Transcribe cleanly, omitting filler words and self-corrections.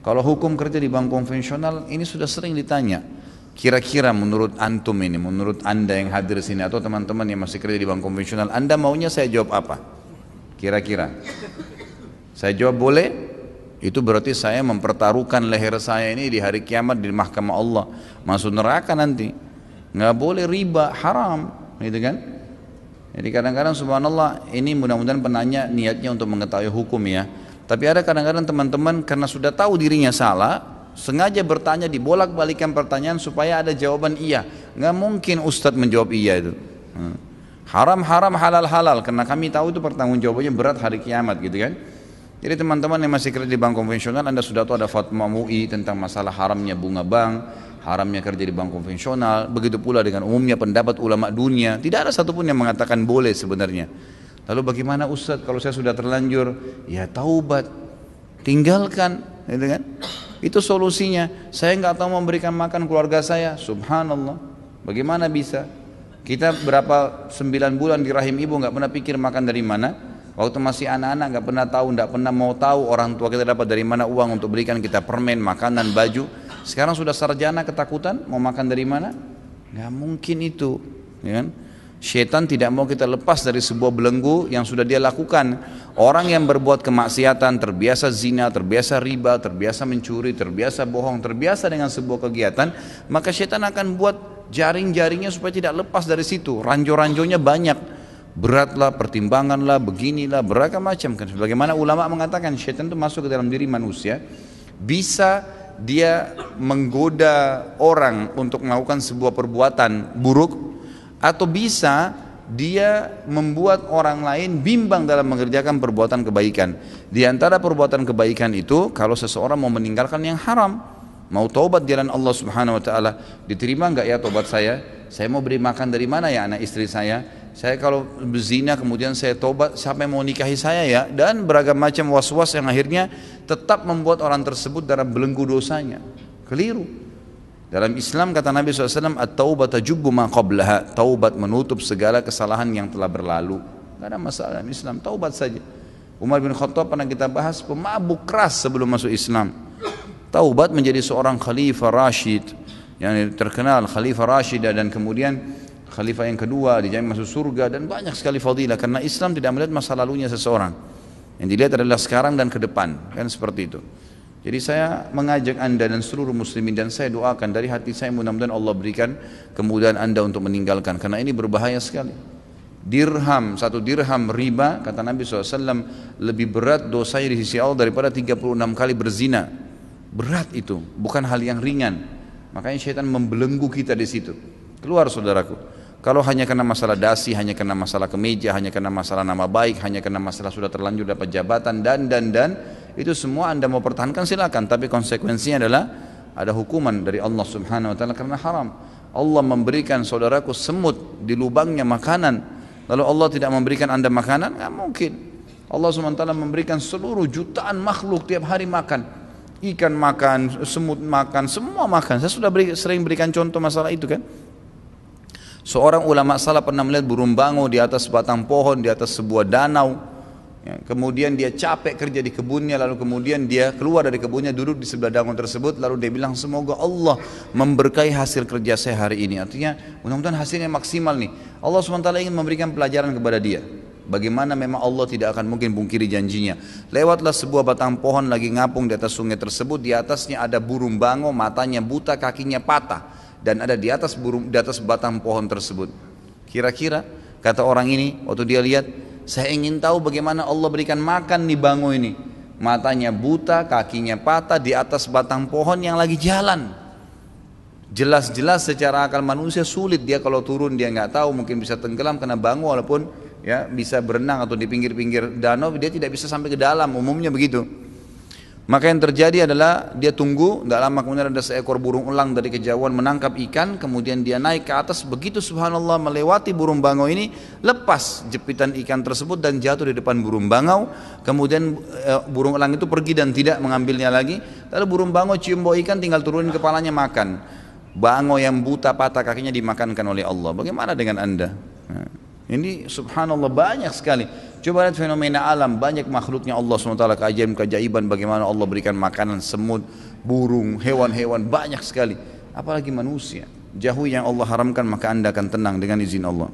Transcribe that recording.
Kalau hukum kerja di bank konvensional ini sudah sering ditanya. Kira-kira menurut antum ini, menurut anda yang hadir sini atau teman-teman yang masih kerja di bank konvensional, anda maunya saya jawab apa? Kira-kira. Saya jawab boleh, itu berarti saya mempertaruhkan leher saya ini di hari kiamat di mahkamah Allah. Masuk neraka nanti. Nggak boleh riba, haram. Gitu kan? Jadi kadang-kadang subhanallah, ini mudah-mudahan penanya niatnya untuk mengetahui hukum ya. Tapi ada kadang-kadang teman-teman karena sudah tahu dirinya salah, sengaja bertanya, dibolak-balikan pertanyaan supaya ada jawaban iya. Nggak mungkin ustadz menjawab iya itu. Haram haram, halal halal, karena kami tahu itu pertanggungjawabannya berat hari kiamat gitu kan. Jadi teman-teman yang masih kerja di bank konvensional, anda sudah tahu ada fatwa MUI tentang masalah haramnya bunga bank, haramnya kerja di bank konvensional. Begitu pula dengan umumnya pendapat ulama dunia, tidak ada satupun yang mengatakan boleh sebenarnya. Lalu bagaimana Ustadz kalau saya sudah terlanjur? Ya taubat, tinggalkan, gitu kan? Itu solusinya. Saya nggak tahu memberikan makan keluarga saya, subhanallah. Bagaimana bisa? Kita berapa 9 bulan di rahim ibu nggak pernah pikir makan dari mana? Waktu masih anak-anak nggak pernah tahu, nggak pernah mau tahu orang tua kita dapat dari mana uang untuk berikan kita permen, makanan, baju. Sekarang sudah sarjana ketakutan, mau makan dari mana? Nggak mungkin itu, ya kan? Syaitan tidak mau kita lepas dari sebuah belenggu yang sudah dia lakukan. Orang yang berbuat kemaksiatan, terbiasa zina, terbiasa riba, terbiasa mencuri, terbiasa bohong, terbiasa dengan sebuah kegiatan, maka syaitan akan buat jaring-jaringnya supaya tidak lepas dari situ. Ranjo-ranjonya banyak, beratlah, pertimbanganlah, beginilah, beragam macam. Bagaimana ulama mengatakan syaitan itu masuk ke dalam diri manusia, bisa dia menggoda orang untuk melakukan sebuah perbuatan buruk, atau bisa dia membuat orang lain bimbang dalam mengerjakan perbuatan kebaikan. Di antara perbuatan kebaikan itu, kalau seseorang mau meninggalkan yang haram, mau taubat di jalan Allah Subhanahu wa taala, diterima enggak ya taubat saya? Saya mau beri makan dari mana ya anak istri saya? Saya kalau berzina kemudian saya taubat, siapa yang mau nikahi saya ya? Dan beragam macam was-was yang akhirnya tetap membuat orang tersebut dalam belenggu dosanya. Keliru. Dalam Islam kata Nabi SAW, at-taubata jubbu ma qablaha, taubat menutup segala kesalahan yang telah berlalu. Tidak ada masalah dalam Islam, taubat saja. Umar bin Khattab pernah kita bahas, pemabuk keras sebelum masuk Islam. Taubat menjadi seorang khalifah Rashid, yang terkenal khalifah Rashid, dan kemudian khalifah yang kedua dijamin masuk surga, dan banyak sekali fadilah. Karena Islam tidak melihat masa lalunya seseorang, yang dilihat adalah sekarang dan ke depan, kan seperti itu. Jadi saya mengajak anda dan seluruh muslimin, dan saya doakan dari hati saya mudah-mudahan Allah berikan kemudahan anda untuk meninggalkan, karena ini berbahaya sekali. Dirham, 1 dirham riba, kata Nabi SAW, lebih berat dosanya di sisi Allah daripada 36 kali berzina. Berat itu, bukan hal yang ringan. Makanya syaitan membelenggu kita di situ. Keluar saudaraku. Kalau hanya karena masalah dasi, hanya karena masalah kemeja, hanya karena masalah nama baik, hanya karena masalah sudah terlanjur dapat jabatan dan itu semua anda mau pertahankan silakan, tapi konsekuensinya adalah ada hukuman dari Allah Subhanahu wa taala karena haram. Allah memberikan saudaraku semut di lubangnya makanan, lalu Allah tidak memberikan anda makanan? Enggak mungkin. Allah Subhanahu wa taala memberikan seluruh jutaan makhluk tiap hari makan. Ikan makan, semut makan, semua makan. Saya sudah sering berikan contoh masalah itu kan. Seorang ulama salaf pernah melihat burung bango di atas batang pohon, di atas sebuah danau. Ya, kemudian dia capek kerja di kebunnya, lalu kemudian dia keluar dari kebunnya, duduk di sebelah danau tersebut, lalu dia bilang, semoga Allah memberkahi hasil kerja saya hari ini. Artinya mudah-mudahan hasilnya maksimal nih. Allah SWT ingin memberikan pelajaran kepada dia, bagaimana memang Allah tidak akan mungkin pungkiri janjinya. Lewatlah sebuah batang pohon lagi ngapung di atas sungai tersebut, di atasnya ada burung bango, matanya buta, kakinya patah, dan ada di atas batang pohon tersebut. Kira-kira kata orang ini waktu dia lihat, saya ingin tahu bagaimana Allah berikan makan nih bango ini. Matanya buta, kakinya patah, di atas batang pohon yang lagi jalan. Jelas-jelas secara akal manusia sulit, dia kalau turun dia nggak tahu, mungkin bisa tenggelam karena bango, walaupun ya bisa berenang atau di pinggir-pinggir danau, dia tidak bisa sampai ke dalam, umumnya begitu. Maka yang terjadi adalah dia tunggu, tidak lama kemudian ada seekor burung elang dari kejauhan menangkap ikan, kemudian dia naik ke atas, begitu subhanallah melewati burung bangau ini, lepas jepitan ikan tersebut dan jatuh di depan burung bangau. Kemudian burung elang itu pergi dan tidak mengambilnya lagi, lalu burung bangau cium bau ikan, tinggal turunin kepalanya makan. Bangau yang buta patah kakinya dimakankan oleh Allah. Bagaimana dengan anda? Ini subhanallah banyak sekali. Coba lihat fenomena alam, banyak makhluknya Allah SWT, keajaiban bagaimana Allah berikan makanan, semut, burung, hewan-hewan, banyak sekali. Apalagi manusia. Jauhi yang Allah haramkan, maka anda akan tenang dengan izin Allah.